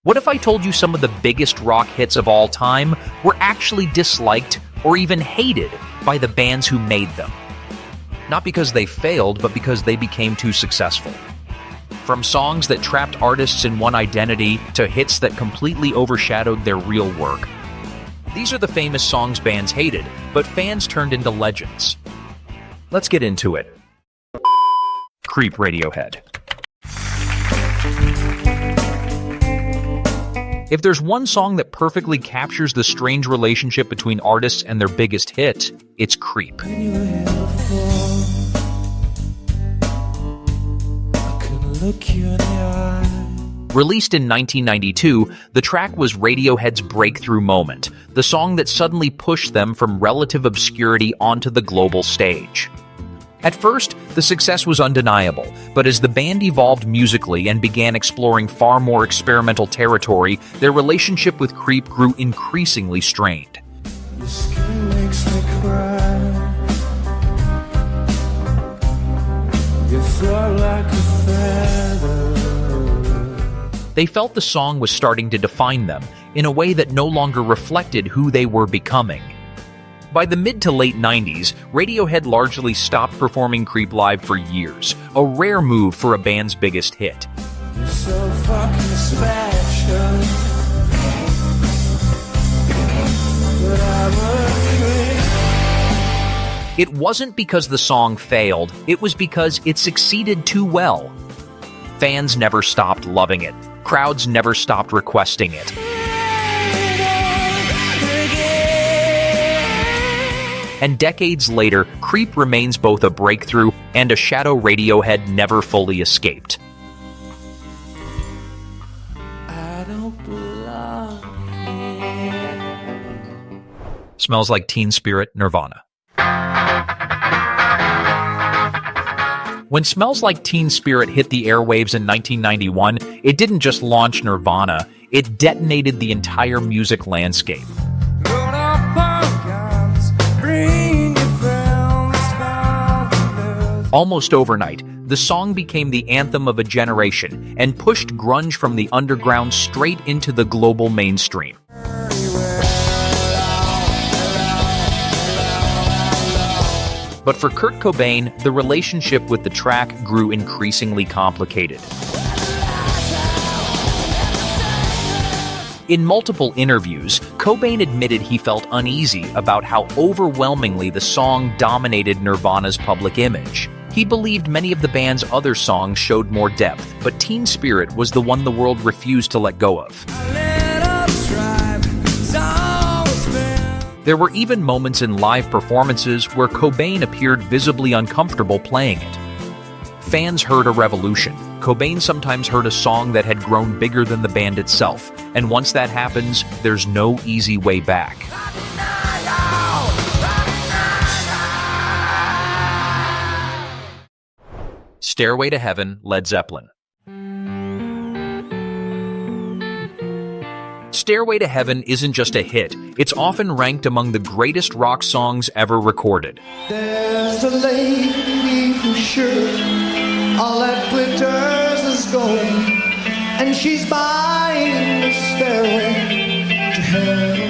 What if I told you some of the biggest rock hits of all time were actually disliked or even hated by the bands who made them? Not because they failed, but because they became too successful. From songs that trapped artists in one identity to hits that completely overshadowed their real work. These are the famous songs bands hated, but fans turned into legends. Let's get into it. Creep Radiohead. If there's one song that perfectly captures the strange relationship between artists and their biggest hit, it's Creep. Released in 1992, the track was Radiohead's breakthrough moment, the song that suddenly pushed them from relative obscurity onto the global stage. At first, the success was undeniable, but as the band evolved musically and began exploring far more experimental territory, their relationship with Creep grew increasingly strained. Your skin makes me cry. You fly like a feather. They felt the song was starting to define them in a way that no longer reflected who they were becoming. By the mid to late 90s, Radiohead largely stopped performing Creep live for years, a rare move for a band's biggest hit. You're so fucking special. But I'm a creep. It wasn't because the song failed, it was because it succeeded too well. Fans never stopped loving it. Crowds never stopped requesting it. And decades later, Creep remains both a breakthrough and a shadow Radiohead never fully escaped. I don't belong here. Smells Like Teen Spirit, Nirvana. When Smells Like Teen Spirit hit the airwaves in 1991, it didn't just launch Nirvana, it detonated the entire music landscape. Almost overnight, the song became the anthem of a generation and pushed grunge from the underground straight into the global mainstream. But for Kurt Cobain, the relationship with the track grew increasingly complicated. In multiple interviews, Cobain admitted he felt uneasy about how overwhelmingly the song dominated Nirvana's public image. He believed many of the band's other songs showed more depth, but Teen Spirit was the one the world refused to let go of. There were even moments in live performances where Cobain appeared visibly uncomfortable playing it. Fans heard a revolution. Cobain sometimes heard a song that had grown bigger than the band itself, and once that happens, there's no easy way back. Stairway to Heaven, Led Zeppelin. Stairway to Heaven isn't just a hit, it's often ranked among the greatest rock songs ever recorded. There's a lady who's sure all that glitters is gold, and she's buying the stairway to heaven.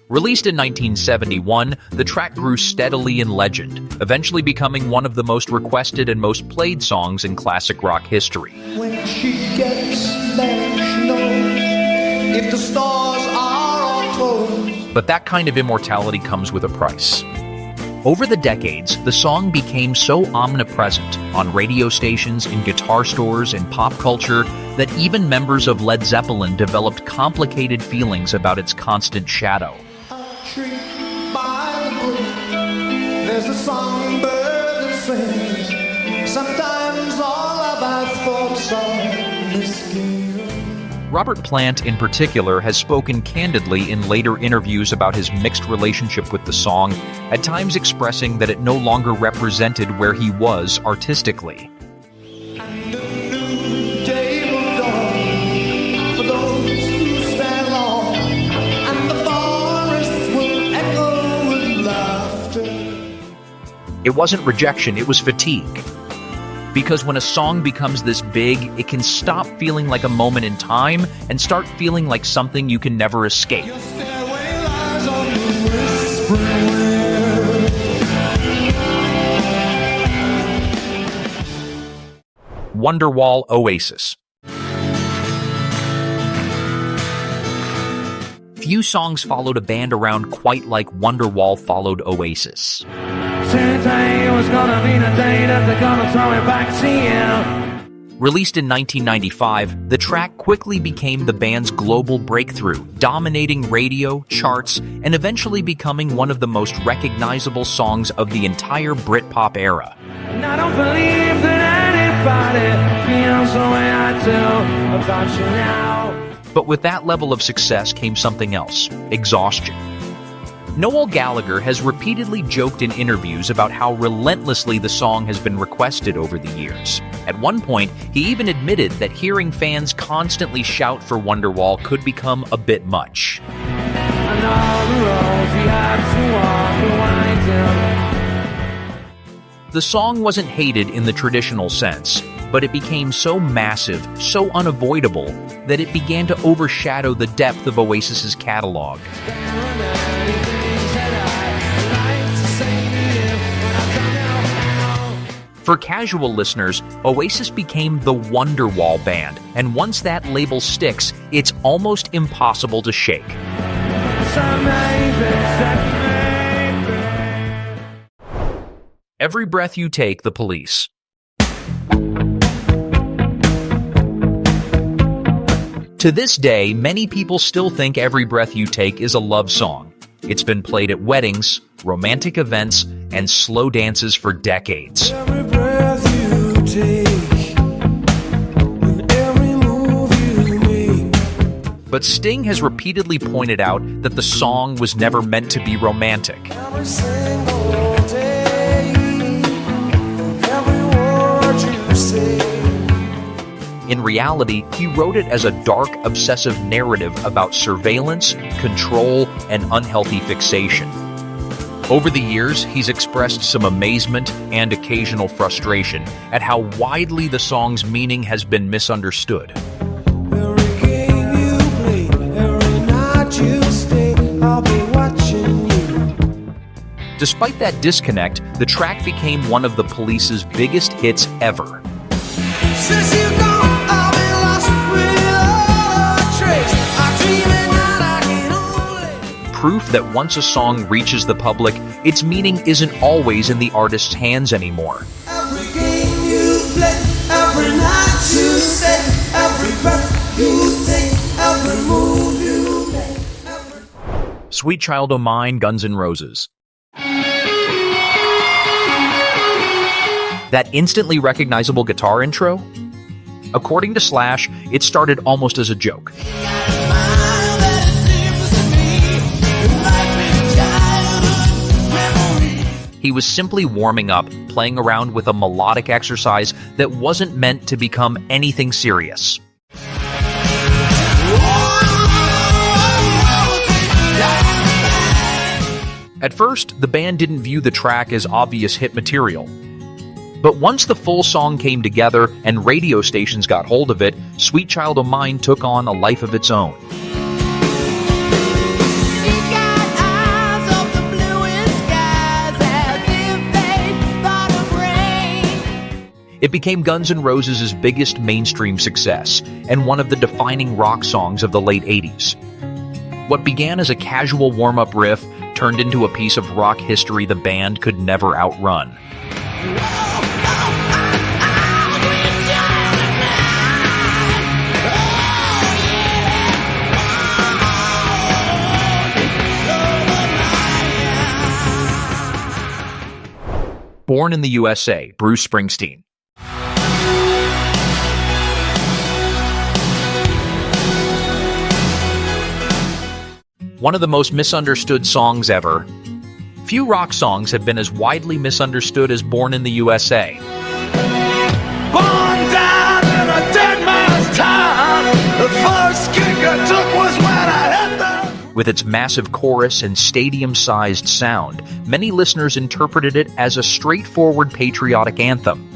Released in 1971, the track grew steadily in legend, eventually becoming one of the most requested and most played songs in classic rock history. When she gets there, she knows if the stores are all closed. But that kind of immortality comes with a price. Over the decades, the song became so omnipresent on radio stations, in guitar stores, and pop culture that even members of Led Zeppelin developed complicated feelings about its constant shadow. A tree by the brook, there's a songbird that sings. Sometimes all of our thoughts are misgiven. Robert Plant, in particular, has spoken candidly in later interviews about his mixed relationship with the song, at times expressing that it no longer represented where he was artistically. And a new day will dawn for those who stand long, and the forests will echo with laughter. It wasn't rejection, it was fatigue. Because when a song becomes this big, it can stop feeling like a moment in time and start feeling like something you can never escape. Your stairway lies on the whispering wind. Wonderwall Oasis. Few songs followed a band around quite like Wonderwall followed Oasis. Today was gonna be the day that they're gonna throw it back to you. Released in 1995, the track quickly became the band's global breakthrough, dominating radio, charts, and eventually becoming one of the most recognizable songs of the entire Britpop era. And I don't believe that anybody feels the way I do about you now. But with that level of success came something else: exhaustion. Noel Gallagher has repeatedly joked in interviews about how relentlessly the song has been requested over the years. At one point, he even admitted that hearing fans constantly shout for Wonderwall could become a bit much. And all the roads we had to walk the way. The song wasn't hated in the traditional sense, but it became so massive, so unavoidable, that it began to overshadow the depth of Oasis's catalog. For casual listeners, Oasis became the Wonderwall band, and once that label sticks, it's almost impossible to shake. Every Breath You Take, The Police. To this day, many people still think Every Breath You Take is a love song. It's been played at weddings, romantic events, and slow dances for decades. Every breath you take, and every move you make. But Sting has repeatedly pointed out that the song was never meant to be romantic. Every single day, every word you say. In reality, he wrote it as a dark, obsessive narrative about surveillance, control, and unhealthy fixation. Over the years, he's expressed some amazement and occasional frustration at how widely the song's meaning has been misunderstood. Every game you play, every night you stay, I'll be watching you. Despite that disconnect, the track became one of the Police's biggest hits ever. Since you gone, I've been lost without a trace. I'm dreaming that I can only. Proof that once a song reaches the public, its meaning isn't always in the artist's hands anymore. Every game you play, every night you stay, every breath you take, every move you make. Sweet Child O' Mine, Guns N' Roses. That instantly recognizable guitar intro? According to Slash, it started almost as a joke. He was simply warming up, playing around with a melodic exercise that wasn't meant to become anything serious. At first, the band didn't view the track as obvious hit material. But once the full song came together and radio stations got hold of it, Sweet Child O' Mine took on a life of its own. It became Guns N' Roses' biggest mainstream success, and one of the defining rock songs of the late 80s. What began as a casual warm-up riff turned into a piece of rock history the band could never outrun. Born in the USA, Bruce Springsteen. One of the most misunderstood songs ever. Few rock songs have been as widely misunderstood as Born in the USA. Born down in a dead man's town. The first kick I took was when I hit the... With its massive chorus and stadium-sized sound, many listeners interpreted it as a straightforward patriotic anthem.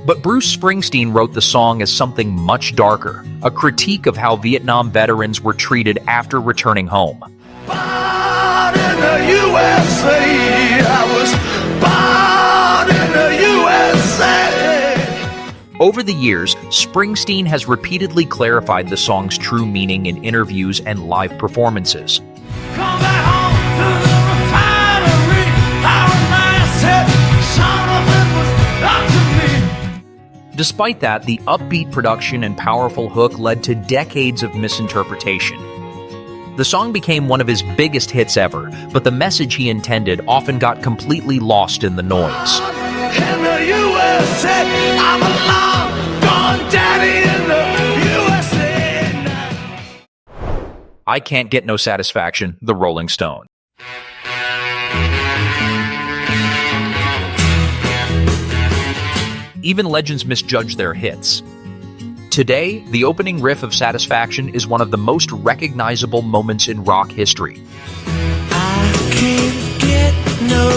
But Bruce Springsteen wrote the song as something much darker, a critique of how Vietnam veterans were treated after returning home. Born in the USA, I was born in the USA. Over the years, Springsteen has repeatedly clarified the song's true meaning in interviews and live performances. Come back home to the refinery. Our mindset, son of it was up to me. Despite that, the upbeat production and powerful hook led to decades of misinterpretation. The song became one of his biggest hits ever, but the message he intended often got completely lost in the noise. In the USA, I'm a long-gone daddy in the USA. I Can't Get No Satisfaction, The Rolling Stone. Even legends misjudge their hits. Today, the opening riff of Satisfaction is one of the most recognizable moments in rock history. I can't get no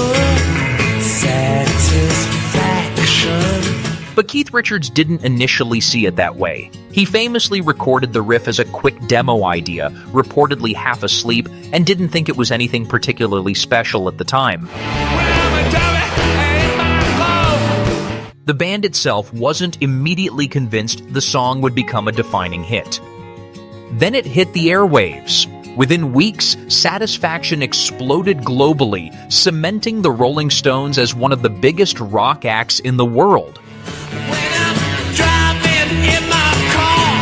satisfaction. But Keith Richards didn't initially see it that way. He famously recorded the riff as a quick demo idea, reportedly half asleep, and didn't think it was anything particularly special at the time. The band itself wasn't immediately convinced the song would become a defining hit. Then it hit the airwaves. Within weeks, Satisfaction exploded globally, cementing the Rolling Stones as one of the biggest rock acts in the world. When I'm driving in my car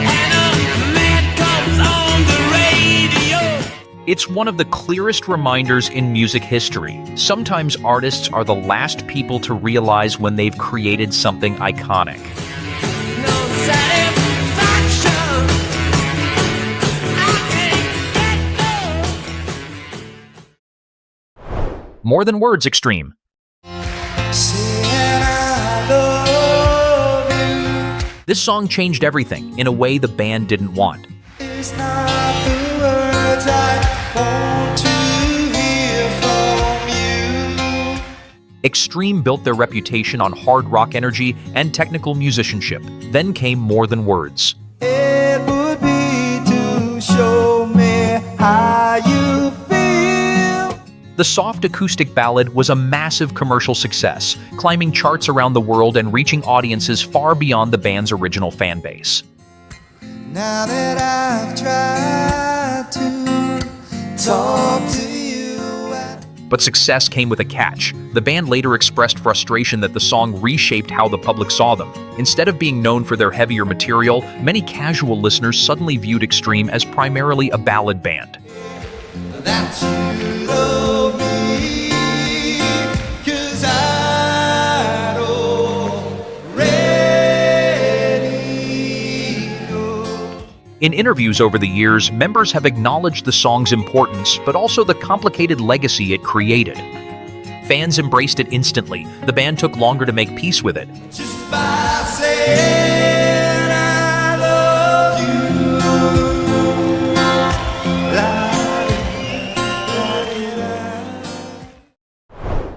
and a man comes on the radio. It's one of the clearest reminders in music history. Sometimes artists are the last people to realize when they've created something iconic. No satisfaction. I can't get no. More Than Words Extreme. Saying I love you. This song changed everything in a way the band didn't want. It's not the words I want to hear from you. Extreme built their reputation on hard rock energy and technical musicianship. Then came More Than Words. It would be to show me how you feel. The soft acoustic ballad was a massive commercial success, climbing charts around the world and reaching audiences far beyond the band's original fan base. Now that I've tried to talk to you. But success came with a catch. The band later expressed frustration that the song reshaped how the public saw them. Instead of being known for their heavier material, many casual listeners suddenly viewed Extreme as primarily a ballad band. That you love me, 'cause I already know. In interviews over the years, members have acknowledged the song's importance, but also the complicated legacy it created. Fans embraced it instantly. The band took longer to make peace with it. Just by saying I love you.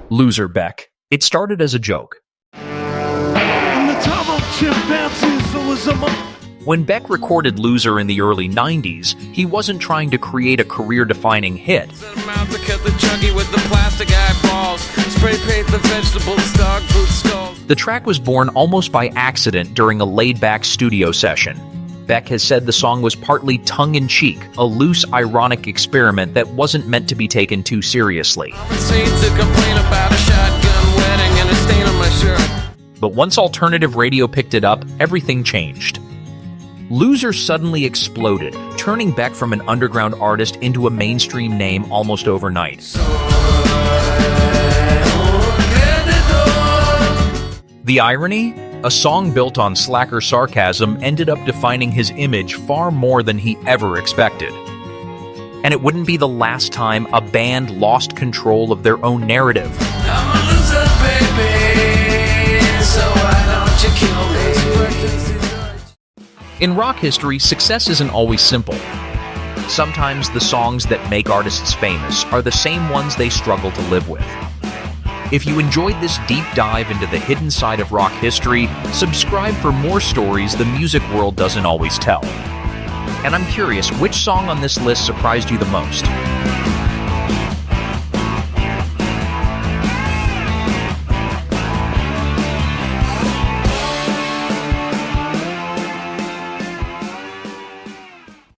Loser Beck. It started as a joke. And the top of chimpanzees was a When Beck recorded Loser in the early 90s, he wasn't trying to create a career-defining hit. Mouth to cut the chunky with the plastic eyeballs. Spray paint the vegetables, dog food stalls. The track was born almost by accident during a laid-back studio session. Beck has said the song was partly tongue-in-cheek, a loose, ironic experiment that wasn't meant to be taken too seriously. Seen to complain about a shotgun wedding and a stain on my shirt. But once alternative radio picked it up, everything changed. Loser suddenly exploded, turning Beck from an underground artist into a mainstream name almost overnight. The irony? A song built on slacker sarcasm ended up defining his image far more than he ever expected. And it wouldn't be the last time a band lost control of their own narrative. I'm a loser, baby, so why don't you kill me? In rock history, success isn't always simple. Sometimes the songs that make artists famous are the same ones they struggle to live with. If you enjoyed this deep dive into the hidden side of rock history, subscribe for more stories the music world doesn't always tell. And I'm curious, which song on this list surprised you the most?